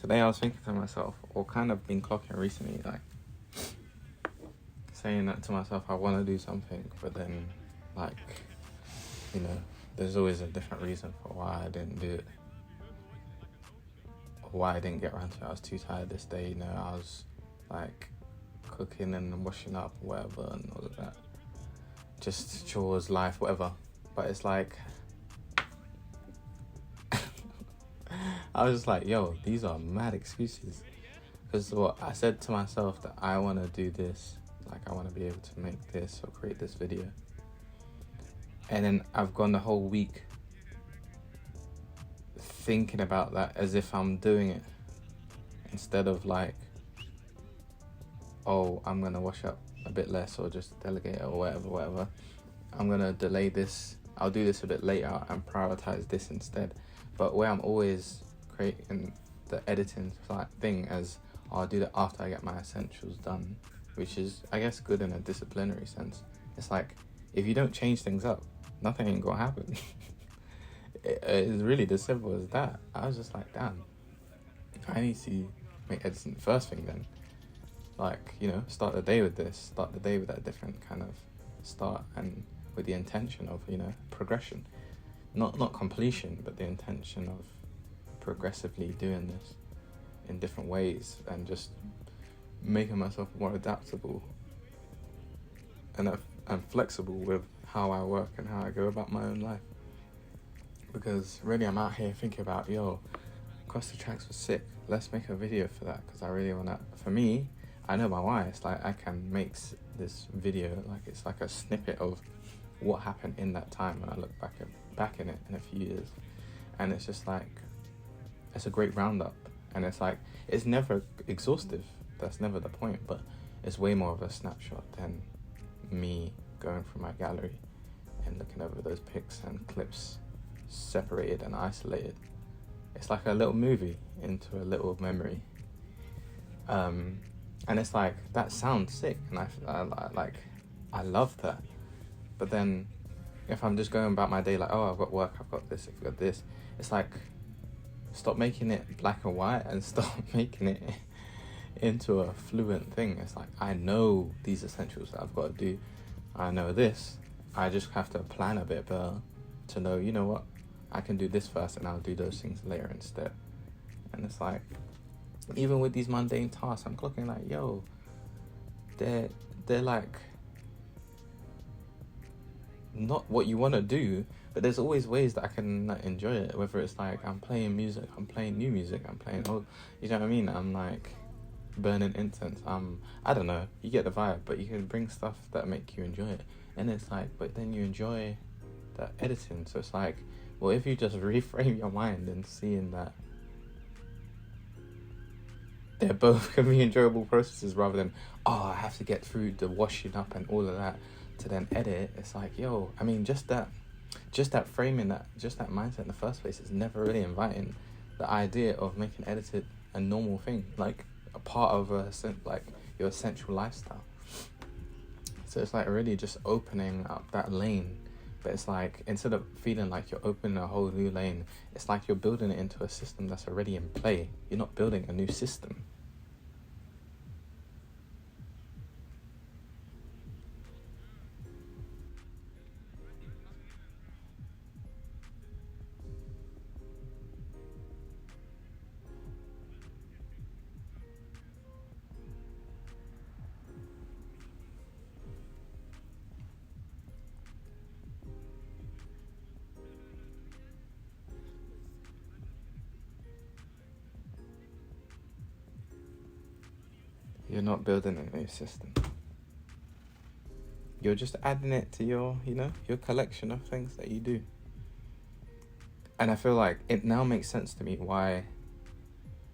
Today I was thinking to myself, or kind of been clocking recently, like saying that to myself, I want to do something, but then like, you know, there's always a different reason for why I didn't do it, or why I didn't get around to it. I was too tired this day, you know, I was like cooking and washing up, whatever, and all of that. Just chores, life, whatever. But it's like, I was just like, yo, these are mad excuses. Because what I said to myself that I want to do this, like I want to be able to make this or create this video. And then I've gone the whole week thinking about that as if I'm doing it, instead of like, oh, I'm going to wash up a bit less or just delegate or whatever. I'm going to delay this. I'll do this a bit later and prioritize this instead. But where I'm always creating the editing thing as, oh, I'll do that after I get my essentials done, which is, I guess, good in a disciplinary sense. It's like, if you don't change things up, nothing ain't gonna happen. It's really as simple as that. I was just like, damn, I need to make editing the first thing then. Like, you know, start the day with this, start the day with that different kind of start, and with the intention of, you know, progression. Not completion, but the intention of progressively doing this in different ways and just making myself more adaptable and flexible with how I work and how I go about my own life. Because really I'm out here thinking about, yo, Cross the Tracks was sick, let's make a video for that, because I really want to, for me, I know my why. It's like I can make this video, like it's like a snippet of what happened in that time when I look back in it in a few years. And it's just like, it's a great roundup, and it's like, it's never exhaustive, that's never the point, but it's way more of a snapshot than me going through my gallery and looking over those pics and clips separated and isolated. It's like a little movie into a little memory, and it's like, that sounds sick, and I love that. But then if I'm just going about my day like, oh, I've got work, I've got this, I've got this, it's like, stop making it black and white and stop making it into a fluent thing. It's like, I know these essentials that I've got to do, I know this, I just have to plan a bit better to know, you know what, I can do this first and I'll do those things later instead. And it's like, even with these mundane tasks, I'm clocking like, yo, they're like not what you want to do, but there's always ways that I can like enjoy it, whether it's like I'm playing music, I'm playing new music, I'm playing you know what I mean, I'm like burning incense, I don't know, you get the vibe. But you can bring stuff that make you enjoy it, and it's like, but then you enjoy that editing. So it's like, well, if you just reframe your mind and seeing that they're both can be enjoyable processes, rather than, oh, I have to get through the washing up and all of that to then edit. It's like, yo, I mean, just that framing, just that mindset in the first place is never really inviting the idea of making edited a normal thing, like a part of like your essential lifestyle. So it's like really just opening up that lane. But it's like, instead of feeling like you're opening a whole new lane, it's like you're building it into a system that's already in play. You're not building a new system. You're not building a new system. You're just adding it to your, you know, your collection of things that you do. And I feel like it now makes sense to me why,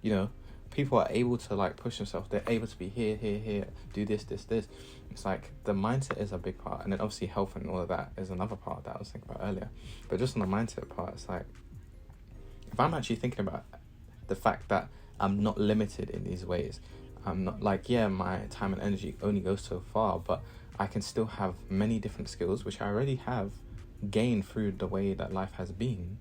you know, people are able to like push themselves. They're able to be here, do this. It's like the mindset is a big part. And then obviously health and all of that is another part that I was thinking about earlier. But just on the mindset part, it's like, if I'm actually thinking about the fact that I'm not limited in these ways, I'm not like, yeah, my time and energy only goes so far, but I can still have many different skills, which I already have gained through the way that life has been.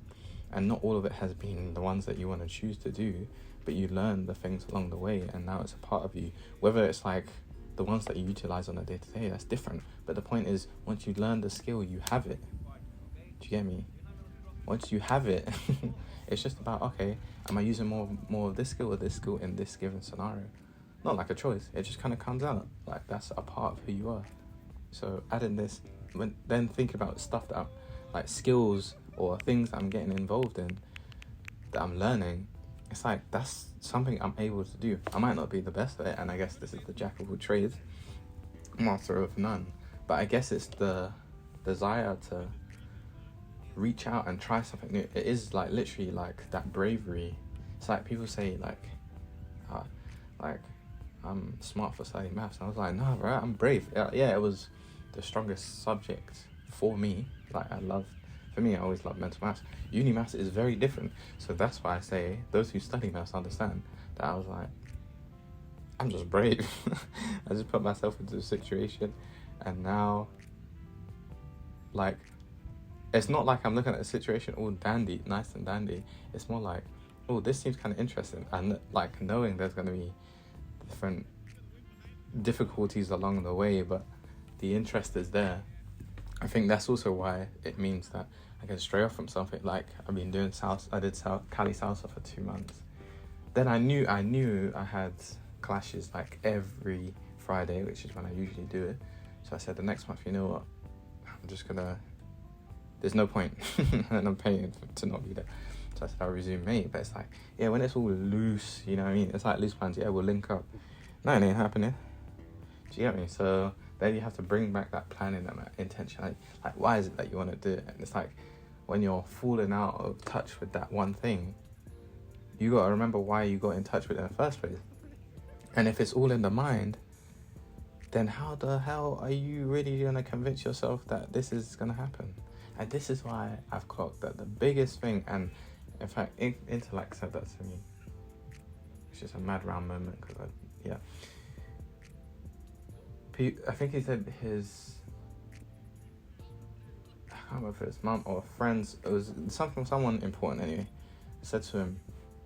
and not all of it has been the ones that you want to choose to do, but you learn the things along the way, and now it's a part of you. Whether it's like the ones that you utilize on a day-to-day, that's different, but the point is, once you learn the skill, you have it. Do you get me? Once you have it, it's just about, okay, am I using more of this skill or this skill in this given scenario? Not like a choice, it just kind of comes out, like that's a part of who you are. So adding this, then think about stuff that like skills or things that I'm getting involved in, that I'm learning. It's like, that's something I'm able to do. I might not be the best at it, and I guess this is the jack of all trades, master of none, but I guess it's the desire to reach out and try something new. It is like literally like that bravery. It's like people say like I'm smart for studying maths, and I was like, no, bro, I'm brave. Yeah, it was the strongest subject for me. Like for me, I always loved mental maths. Uni maths is very different, so that's why I say those who study maths understand that I was like, I'm just brave. I just put myself into a situation, and now, like, it's not like I'm looking at a situation all dandy, nice and dandy. It's more like, oh, this seems kind of interesting, and like knowing there's going to be different difficulties along the way, but the interest is there. I think that's also why it means that I can stray off from something. Like, I've been doing I did Cali salsa for 2 months. Then I knew I had clashes like every Friday, which is when I usually do it. So I said, the next month, you know what, I'm just gonna, there's no point, and I'm paying to not be there. So I said, I'll resume May. But it's like, yeah, when it's all loose, you know what I mean? It's like loose plans, yeah, we'll link up. No, it ain't happening. Do you get me? So then you have to bring back that planning and that intention. Like, why is it that you want to do it? And it's like, when you're falling out of touch with that one thing, you got to remember why you got in touch with it in the first place. And if it's all in the mind, then how the hell are you really going to convince yourself that this is going to happen? And this is why I've clocked that the biggest thing, and in fact, Intellect said that to me, which is a mad round moment, because I think he said I can't remember if it was mum or friends, it was someone important anyway, said to him,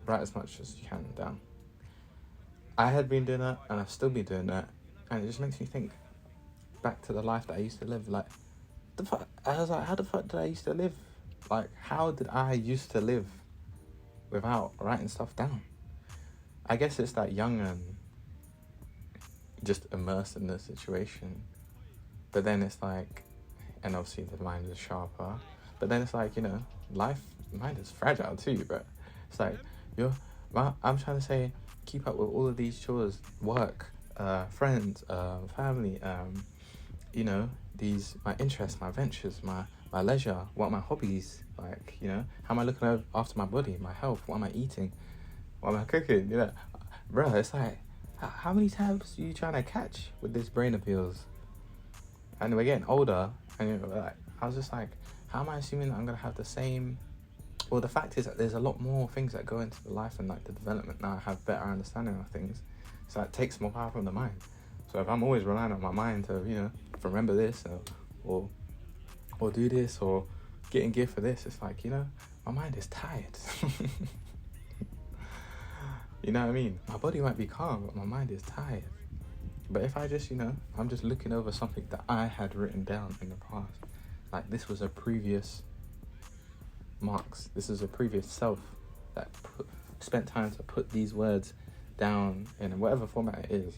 write as much as you can down. I had been doing that, and I've still been doing that, and it just makes me think back to the life that I used to live. Like, I was like, how the fuck did I used to live? Like, how did I used to live without writing stuff down? I guess it's that young and just immersed in the situation. But then it's like, and obviously the mind is sharper, but then it's like, you know, mind is fragile too, but it's like, I'm trying to say, keep up with all of these chores, work, friends, family, you know, my interests, my ventures, my leisure, what are my hobbies, like, you know, how am I looking after my body, my health, what am I eating, what am I cooking, you know, bro, it's like, how many times are you trying to catch with this brain of yours? And we're getting older, and you know, like, I was just like, how am I assuming that I'm going to have the same? Well, the fact is that there's a lot more things that go into the life and like the development now. I have better understanding of things, so that takes more power from the mind. So if I'm always relying on my mind to, you know, remember this or do this or get in gear for this, it's like, you know, my mind is tired. You know what I mean? My body might be calm, but my mind is tired. But if I just, you know, I'm just looking over something that I had written down in the past, like this was a previous Markss, this is a previous self that spent time to put these words down in whatever format it is,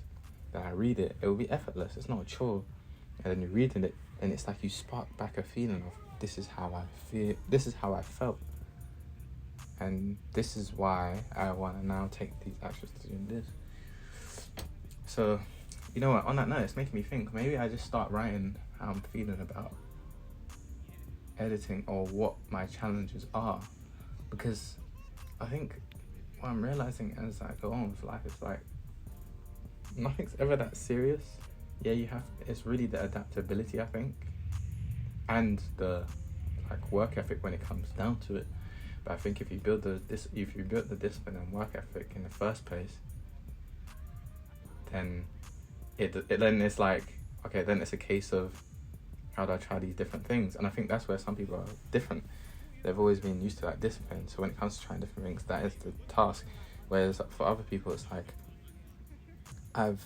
that I read it, it will be effortless, it's not a chore. And then you're reading it, and it's like you spark back a feeling of, this is how I feel, this is how I felt. And this is why I want to now take these actions to do this. So, you know what, on that note, it's making me think, maybe I just start writing how I'm feeling about editing or what my challenges are. Because I think what I'm realizing as I go on with life is like, nothing's ever that serious. Yeah, it's really the adaptability, I think, and the like work ethic when it comes down to it. But I think if you build the discipline and work ethic in the first place, then then it's like, okay, then it's a case of how do I try these different things. And I think that's where some people are different. they've always been used to like discipline. So when it comes to trying different things, that is the task. Whereas for other people, it's like I've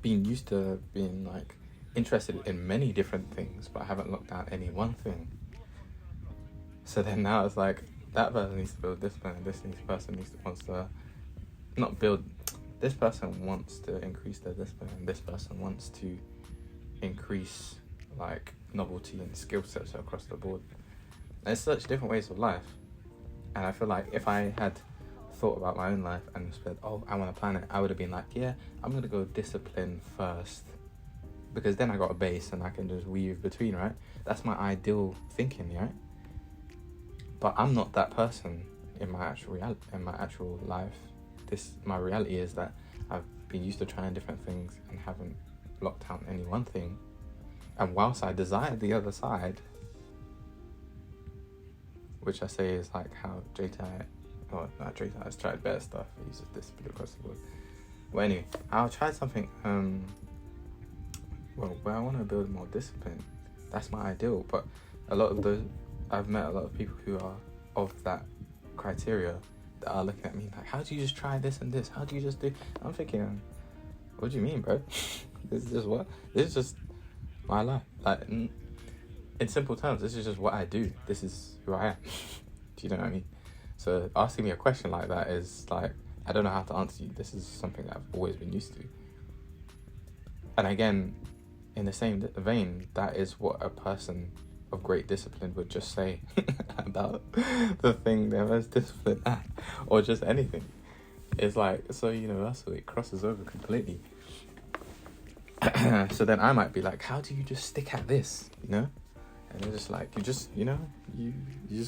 been used to being like interested in many different things, but I haven't locked down any one thing. So then now it's like that person needs to build discipline, and this person wants to not build. This person wants to increase their discipline, and this person wants to increase like novelty and skill sets across the board. There's such different ways of life, and I feel like if I had thought about my own life and said, oh, I want to plan it, I would have been like, yeah, I'm gonna go discipline first, because then I got a base and I can just weave between, right? That's my ideal thinking, right? But I'm not that person in my actual life. My reality is that I've been used to trying different things and haven't locked down any one thing. And whilst I desired the other side, which I say is like how J-Ty has tried better stuff. He uses discipline across the board. But anyway, I'll try something, where I want to build more discipline. That's my ideal. But I've met a lot of people who are of that criteria that are looking at me like, how do you just try this and this? How do you just do? I'm thinking, what do you mean, bro? This is just what? This is just my life. Like, in simple terms, this is just what I do. This is who I am. Do you know what I mean? So asking me a question like that is like, I don't know how to answer you. This is something that I've always been used to. And again, in the same vein, that is what a person of great discipline would just say about the thing they're most disciplined at, or just anything. It's like so universal, it crosses over completely. So then I might be like, how do you just stick at this, And they're just like, you just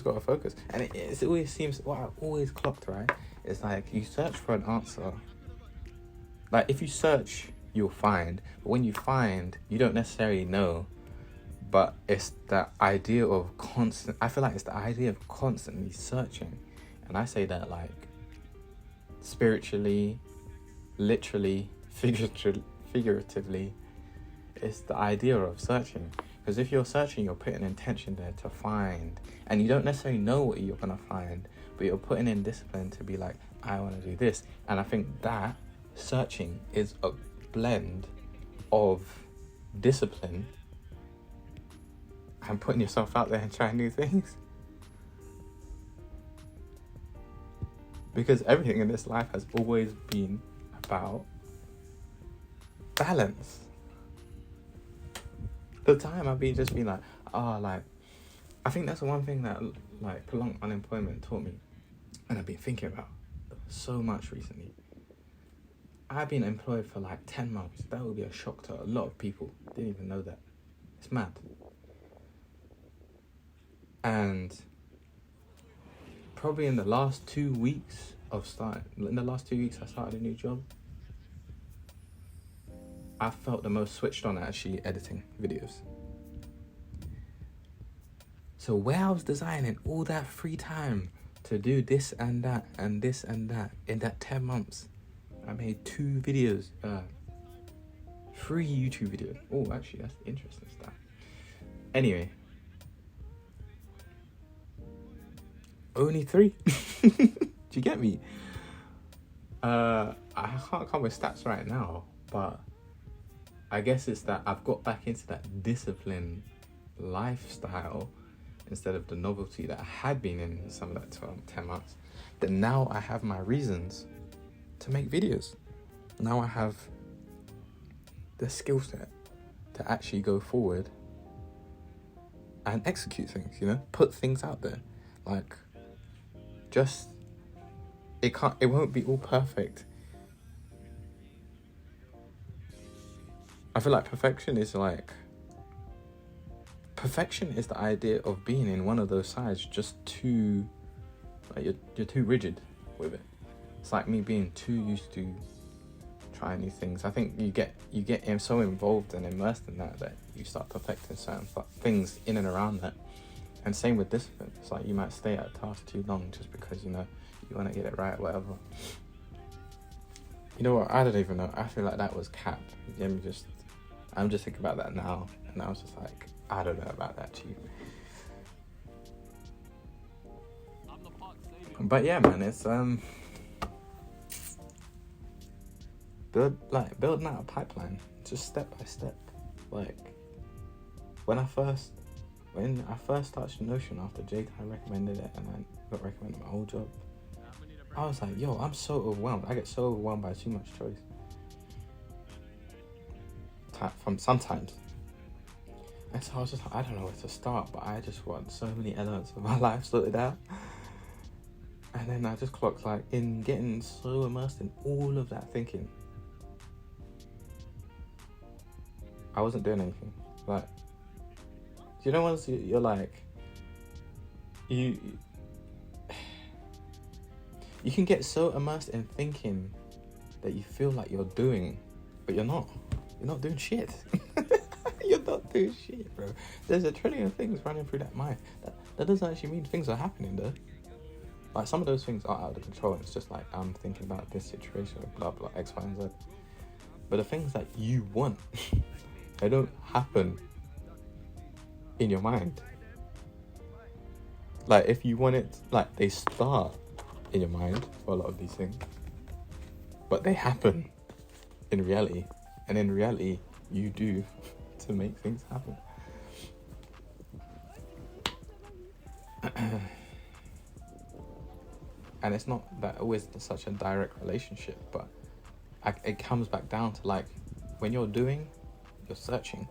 gotta focus. And it always seems, what I've always clocked, right? It's like you search for an answer. Like if you search, you'll find. But when you find, you don't necessarily know. But it's the idea of I feel like it's the idea of constantly searching. And I say that like spiritually, literally, figuratively. It's the idea of searching. Because if you're searching, you're putting intention there to find. And you don't necessarily know what you're going to find. But you're putting in discipline to be like, I want to do this. And I think that searching is a blend of discipline and putting yourself out there and trying new things. Because everything in this life has always been about balance. The time I've been just being like, I think that's the one thing that like prolonged unemployment taught me, and I've been thinking about so much recently. I've been employed for like 10 months. That would be a shock to a lot of people. Didn't even know that. It's mad. And probably in the last 2 weeks I started a new job. I felt the most switched on actually editing videos. So where I was designing all that free time to do this and that and this and that, in that 10 months, I made 2 videos, 3 YouTube videos. Oh, actually, that's interesting stuff. Anyway, only 3. Do you get me? I can't come with stats right now, but I guess it's that I've got back into that discipline lifestyle instead of the novelty that I had been in some of that 10 months. Then now I have my reasons to make videos. Now I have the skill set to actually go forward and execute things, put things out there. Like, it won't be all perfect. I feel like perfection is the idea of being in one of those sides just too, like you're too rigid with it. It's like me being too used to trying new things. I think you get so involved and immersed in that you start perfecting certain things in and around that. And same with discipline. It's like you might stay at a task too long just because you want to get it right, whatever. You know what? I don't even know. I feel like that was cap. I'm just thinking about that now, and I was just like, I don't know about that, Chief. But yeah, man, it's building out a pipeline, just step by step. Like when I first touched Notion after Jay recommended it, and I got recommended my old job, I was like, yo, I'm so overwhelmed. I get so overwhelmed by too much choice. From sometimes. And so I was just like, I don't know where to start, but I just want so many elements of my life sorted out. And then I just clocked, like, in getting so immersed in all of that thinking, I wasn't doing anything. Like, you know, once you're like, you can get so immersed in thinking that you feel like you're doing, but you're not. You're not doing shit. You're not doing shit, bro. There's a trillion things running through that mind. That doesn't actually mean things are happening, though. Like, some of those things are out of control. It's just like, I'm thinking about this situation, blah, blah, X, Y, and Z. But the things that you want, they don't happen in your mind. Like, if you want it, like, they start in your mind for a lot of these things. But they happen in reality. And in reality, you do to make things happen. And it's not that always such a direct relationship, but it comes back down to, like, when you're doing, you're searching.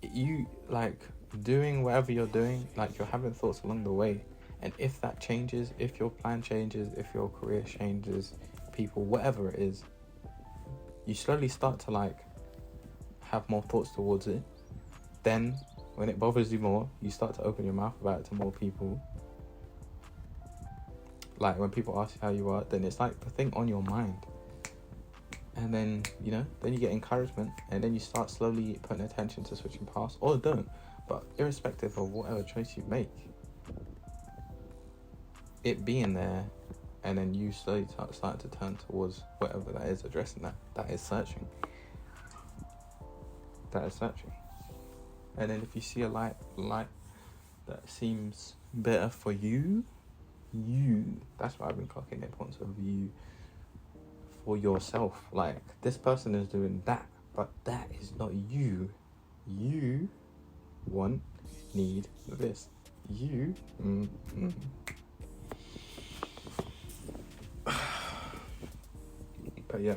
You, like, doing whatever you're doing, like, you're having thoughts along the way. And if that changes, if your plan changes, if your career changes, people, whatever it is, you slowly start to, like, have more thoughts towards it. Then, when it bothers you more, you start to open your mouth about it to more people. Like, when people ask you how you are, then it's like the thing on your mind. And then, you know, then you get encouragement, and then you start slowly putting attention to switching paths, or don't. But irrespective of whatever choice you make, it being there, and then you slowly start to turn towards whatever that is, addressing that is searching. That is searching. And then if you see a light that seems better for you, that's why I've been clocking the importance of you for yourself. Like, this person is doing that, but that is not you. You need this. You But yeah,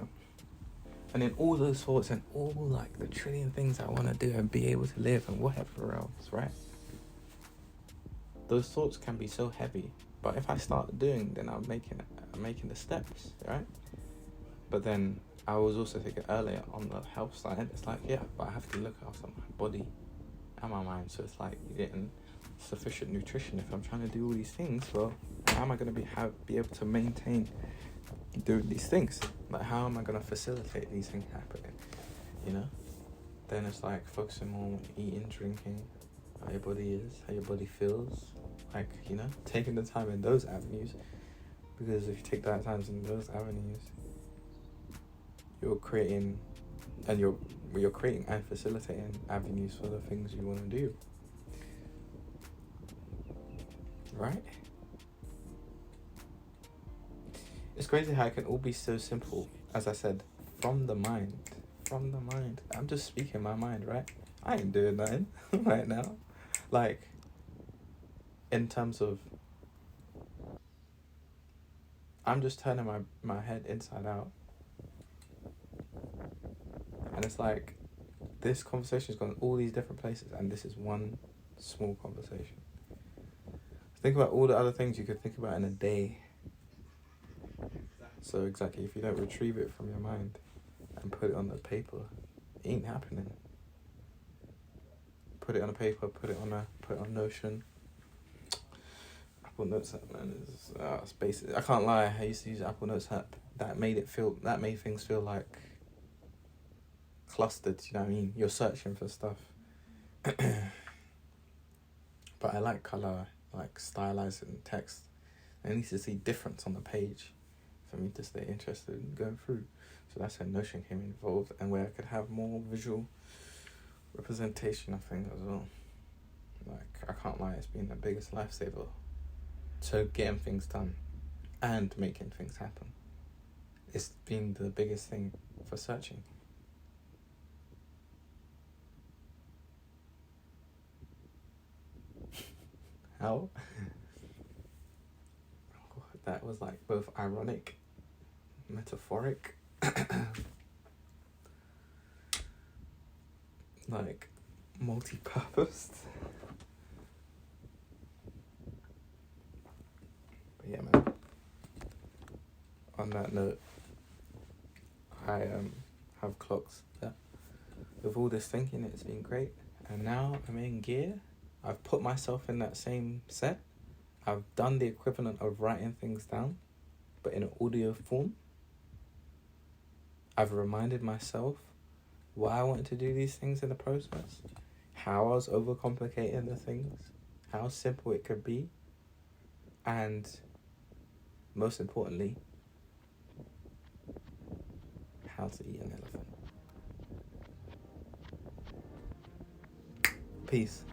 and then all those thoughts and all, like, the trillion things I want to do and be able to live and whatever else, right? Those thoughts can be so heavy, but if I start doing, then I'm making the steps, right? But then I was also thinking earlier on the health side, it's like, yeah, but I have to look after my body and my mind. So it's like getting sufficient nutrition. If I'm trying to do all these things, well, how am I going to be able to maintain doing these things? Like, how am I going to facilitate these things happening? You know? Then it's like focusing on eating, drinking, how your body is, how your body feels. Like, you know, taking the time in those avenues. Because if you take that time in those avenues, you're creating and facilitating avenues for the things you want to do. Right? It's crazy how it can all be so simple. As I said, from the mind. I'm just speaking my mind, right? I ain't doing nothing right now. Like, in terms of, I'm just turning my head inside out. And it's like, this conversation's gone all these different places, and this is one small conversation. Think about all the other things you could think about in a day. So exactly, if you don't retrieve it from your mind and put it on the paper, it ain't happening. Put it on a paper, put it on Notion. Apple Notes app, man, it's basic. I can't lie, I used to use Apple Notes app. That made things feel like clustered, you know what I mean? You're searching for stuff. But I like colour, like stylizing text. I need to see difference on the page for me to stay interested in going through. So that's where Notion came involved, and where I could have more visual representation of things as well. Like, I can't lie, it's been the biggest lifesaver to getting things done and making things happen. It's been the biggest thing for searching. How? That was like both ironic, metaphoric, like multi-purposed. But yeah, man. On that note, I have clocked that with all this thinking, it's been great. And now I'm in gear. I've put myself in that same set. I've done the equivalent of writing things down, but in an audio form. I've reminded myself why I wanted to do these things in the process, how I was overcomplicating the things, how simple it could be, and most importantly, how to eat an elephant. Peace.